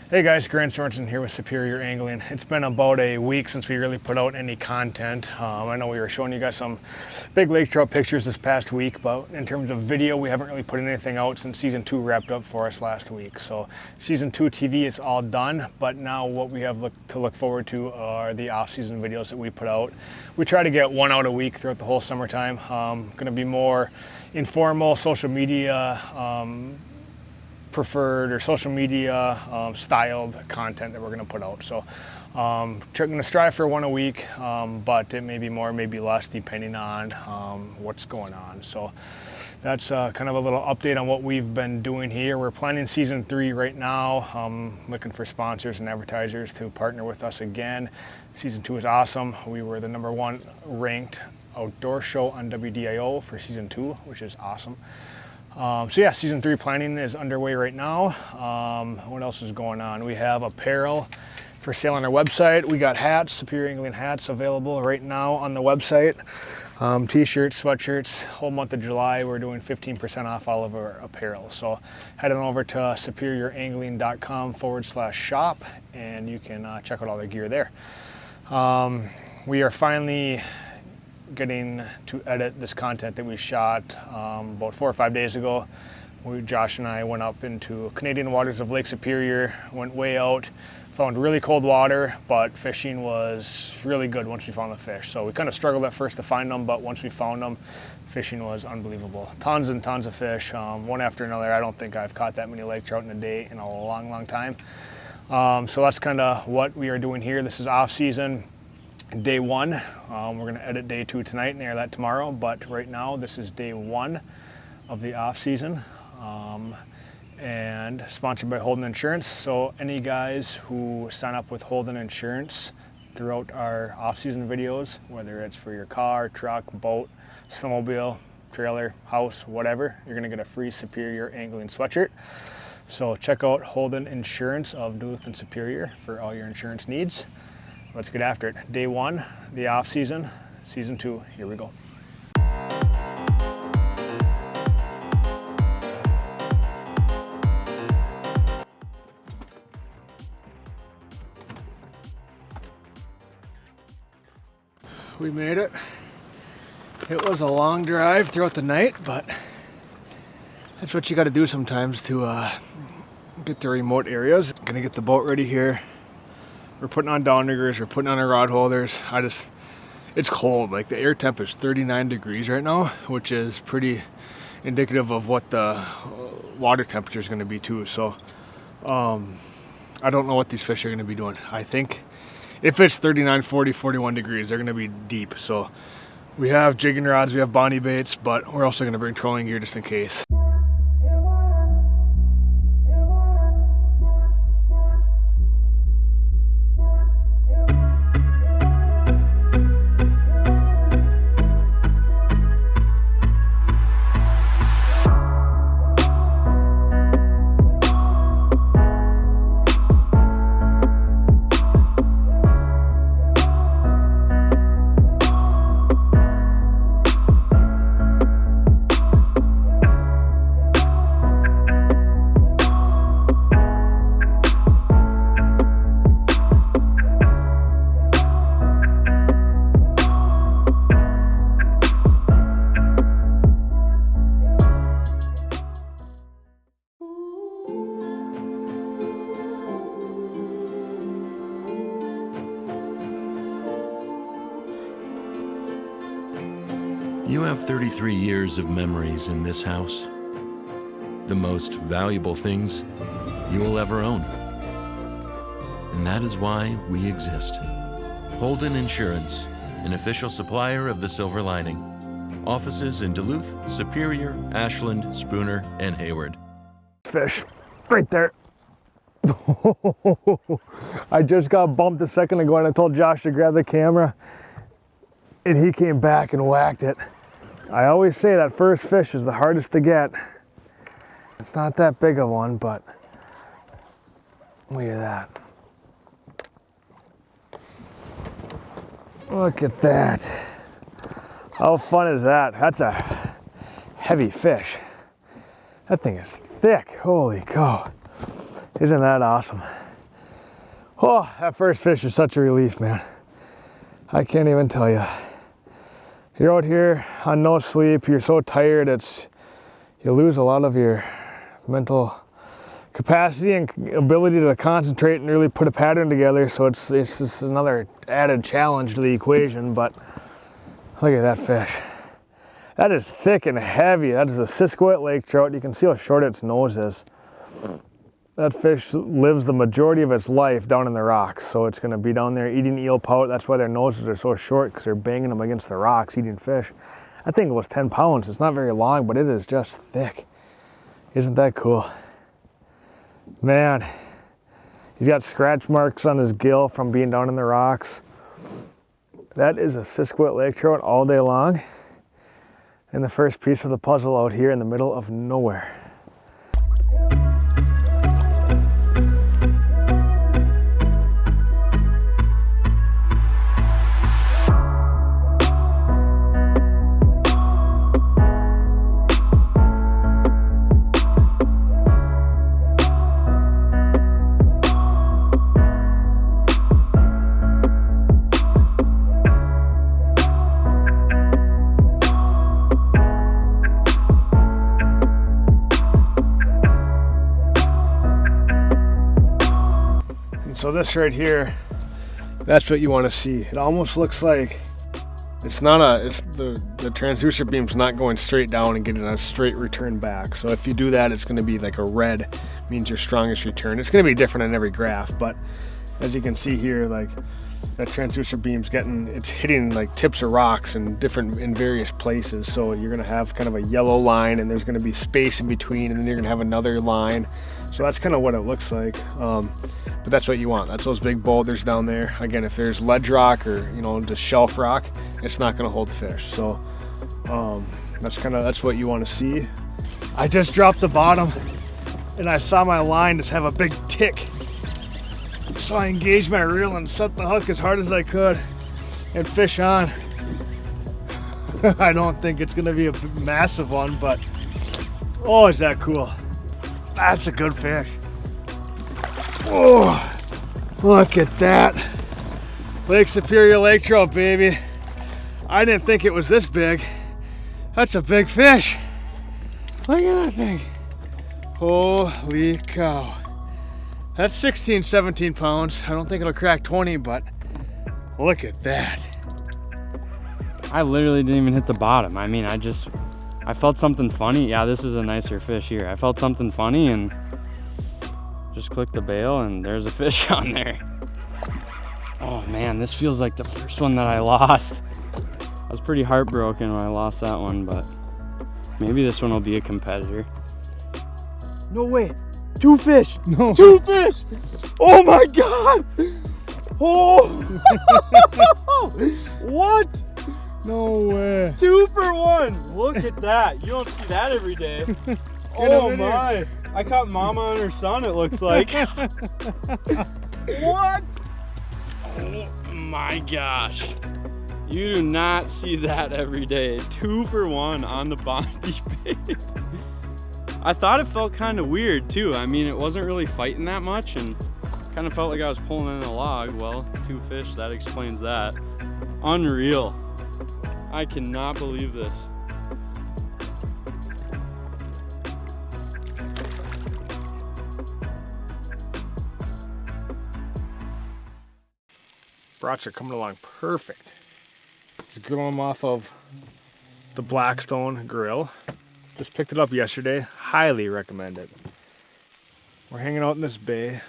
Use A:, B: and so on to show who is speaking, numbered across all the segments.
A: Hey guys, Grant Sorensen here with Superior Angling. It's been about a week since we really put out any content. I know we were showing you guys some big lake trout pictures this past week, but in terms of video, we haven't really put anything out since season 2 wrapped up for us last week. So season 2 TV is all done, but now what we have to look forward to are the off-season videos that we put out. We try to get one out a week throughout the whole summertime. Going to be more informal, social media preferred or social media styled content that we're going to put out. So going to strive for one a week, but it may be more, maybe less, depending on what's going on. So that's kind of a little update on what we've been doing here. We're planning season 3 right now. Looking for sponsors and advertisers to partner with us again. Season 2 is awesome. We were the #1 ranked outdoor show on WDIO for season 2, which is awesome. So yeah, season 3 planning is underway right now. What else is going on? We have apparel for sale on our website. We got hats, Superior Angling hats available right now on the website. T-shirts, sweatshirts, whole month of July, we're doing 15% off all of our apparel. So head on over to superiorangling.com/shop and you can check out all the gear there. We are finally getting to edit this content that we shot about 4 or 5 days ago. Josh and I went up into Canadian waters of Lake Superior, went way out, found really cold water, but fishing was really good once we found the fish. So we kind of struggled at first to find them, but once we found them, fishing was unbelievable. Tons and tons of fish, one after another. I don't think I've caught that many lake trout in a day in a long, long time. So that's kind of what we are doing here. This is off season. Day 1, we're going to edit day 2 tonight and air that tomorrow, but right now this is day 1 of the off season, and sponsored by Holden Insurance. So any guys who sign up with Holden Insurance throughout our off season videos, whether it's for your car, truck, boat, snowmobile, trailer, house, whatever, you're going to get a free Superior Angling sweatshirt. So check out Holden Insurance of Duluth and Superior for all your insurance needs. Let's get after it. Day 1, the off season, season 2, here we go. We made it. It was a long drive throughout the night, but that's what you got to do sometimes to get to remote areas. Gonna get the boat ready here. We're putting on downriggers, we're putting on our rod holders. It's cold, like the air temp is 39 degrees right now, which is pretty indicative of what the water temperature is gonna be too. So I don't know what these fish are gonna be doing. I think if it's 39, 40, 41 degrees, they're gonna be deep. So we have jigging rods, we have bonnie baits, but we're also gonna bring trolling gear just in case.
B: You have 33 years of memories in this house. The most valuable things you will ever own. And that is why we exist. Holden Insurance, an official supplier of the Silver Lining. Offices in Duluth, Superior, Ashland, Spooner, and Hayward.
A: Fish, right there. I just got bumped a second ago and I told Josh to grab the camera and he came back and whacked it. I always say that first fish is the hardest to get. It's not that big of one, but look at that. Look at that. How fun is that? That's a heavy fish. That thing is thick. Holy cow. Isn't that awesome? Oh, that first fish is such a relief, man. I can't even tell you. You're out here on no sleep, you're so tired, you lose a lot of your mental capacity and ability to concentrate and really put a pattern together, so it's just another added challenge to the equation. But look at that fish. That is thick and heavy. That is a Siskiwit lake trout. You can see how short its nose is. That fish lives the majority of its life down in the rocks, so it's going to be down there eating eel pout. That's why their noses are so short, because they're banging them against the rocks eating fish. I think it was 10 pounds. It's not very long, but it is just thick. Isn't that cool? Man, he's got scratch marks on his gill from being down in the rocks. That is a Siskiwit lake trout all day long. And the first piece of the puzzle out here in the middle of nowhere. So this right here, that's what you want to see. It almost looks like it's the transducer beam's not going straight down and getting a straight return back. So if you do that, it's going to be like a red, means your strongest return. It's going to be different on every graph, but as you can see here, like that transducer beam's it's hitting like tips of rocks in various places. So you're going to have kind of a yellow line, and there's going to be space in between, and then you're going to have another line. So that's kind of what it looks like. But that's what you want. That's those big boulders down there. Again, if there's ledge rock or just shelf rock, it's not going to hold fish. So that's what you want to see. I just dropped the bottom, and I saw my line just have a big tick. So I engaged my reel and set the hook as hard as I could and fish on. I don't think it's going to be a massive one, but oh, is that cool. That's a good fish. Oh, look at that. Lake Superior lake trout, baby. I didn't think it was this big. That's a big fish. Look at that thing. Holy cow. That's 16, 17 pounds. I don't think it'll crack 20, but look at that.
C: I literally didn't even hit the bottom. I mean, I felt something funny. Yeah, this is a nicer fish here. I felt something funny and just clicked the bail, and there's a fish on there. Oh man, this feels like the first one that I lost. I was pretty heartbroken when I lost that one, but maybe this one will be a competitor.
A: No way. 2 fish.
C: No.
A: 2 fish. Oh my God. Oh.
C: What?
A: No way.
C: 2 for 1. Look at that. You don't see that every day. Oh my. I caught mama and her son, it looks like. What? Oh my gosh. You do not see that every day. 2 for 1 on the Bondi bait. I thought it felt kind of weird too. I mean, it wasn't really fighting that much and kind of felt like I was pulling in a log. Well, 2 fish, that explains that. Unreal. I cannot believe this.
A: Brats are coming along perfect. Just grill them off of the Blackstone grill. Just picked it up yesterday. Highly recommend it. We're hanging out in this bay.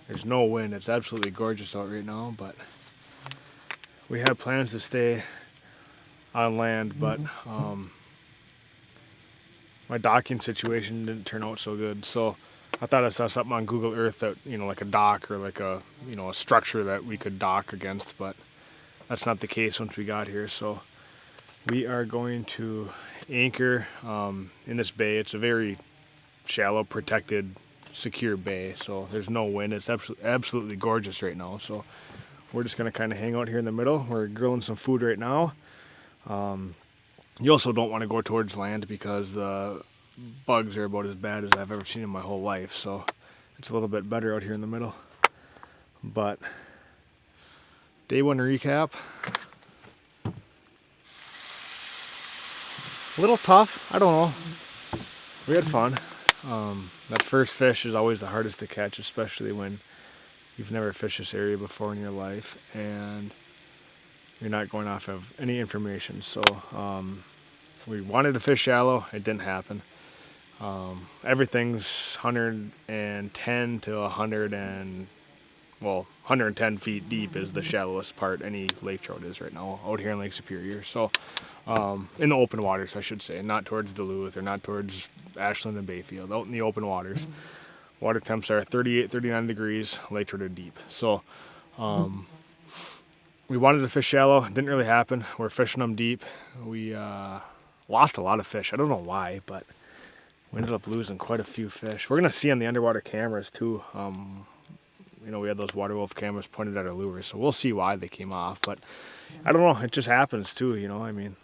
A: There's no wind. It's absolutely gorgeous out right now, but we had plans to stay on land, but my docking situation didn't turn out so good. So I thought I saw something on Google Earth that, like a dock or like a, a structure that we could dock against, but that's not the case once we got here. So we are going to anchor in this bay. It's a very shallow, protected, secure bay, so there's no wind. It's absolutely gorgeous right now. So we're just gonna kind of hang out here in the middle. We're grilling some food right now. You also don't want to go towards land because the bugs are about as bad as I've ever seen in my whole life, so it's a little bit better out here in the middle. But day 1 recap. A little tough, I don't know. We had fun. That first fish is always the hardest to catch, especially when you've never fished this area before in your life and you're not going off of any information. So we wanted to fish shallow, it didn't happen. Everything's 110 to 110 feet deep is the shallowest part any lake trout is right now out here in Lake Superior. So in the open waters, I should say, not towards Duluth or not towards Ashland and Bayfield, out in the open waters. Water temps are 38, 39 degrees, lake trout are deep. So we wanted to fish shallow, it didn't really happen. We're fishing them deep. We lost a lot of fish. I don't know why, but we ended up losing quite a few fish. We're gonna see on the underwater cameras too. You know, we had those water wolf cameras pointed at our lures, so we'll see why they came off. But I don't know, it just happens too, you know. I mean,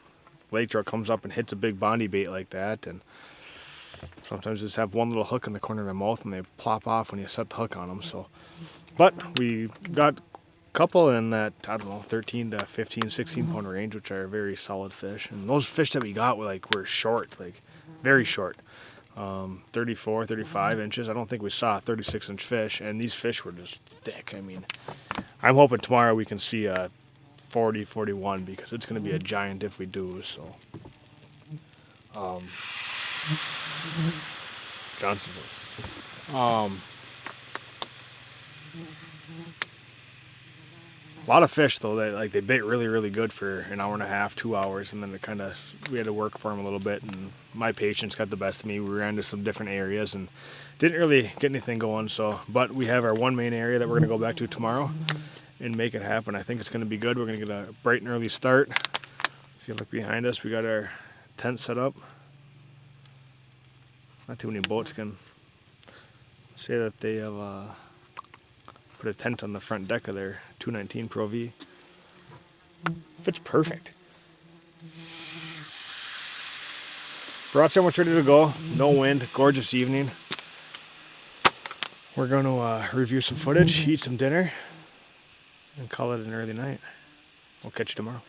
A: lake trout comes up and hits a big bondy bait like that, and sometimes just have one little hook in the corner of their mouth and they plop off when you set the hook on them. So, but we got a couple in that, I don't know, 13 to 15, 16 pound range, which are very solid fish. And those fish that we got were short, like very short. 34, 35 inches. I don't think we saw a 36-inch fish, and these fish were just thick. I mean, I'm hoping tomorrow we can see a 40, 41 because it's going to be a giant if we do. So, Johnsonville. A lot of fish though. They bit really, really good for an hour and a half, 2 hours, and then we had to work for them a little bit, and my patience got the best of me. We ran to some different areas and didn't really get anything going. So, but we have our one main area that we're gonna go back to tomorrow and make it happen. I think it's gonna be good. We're gonna get a bright and early start. If you look behind us, we got our tent set up. Not too many boats can say that they have put a tent on the front deck of their 219 Pro V. Fits perfect. Brought so much ready to go. No wind, gorgeous evening. We're going to review some footage, eat some dinner, and call it an early night. We'll catch you tomorrow.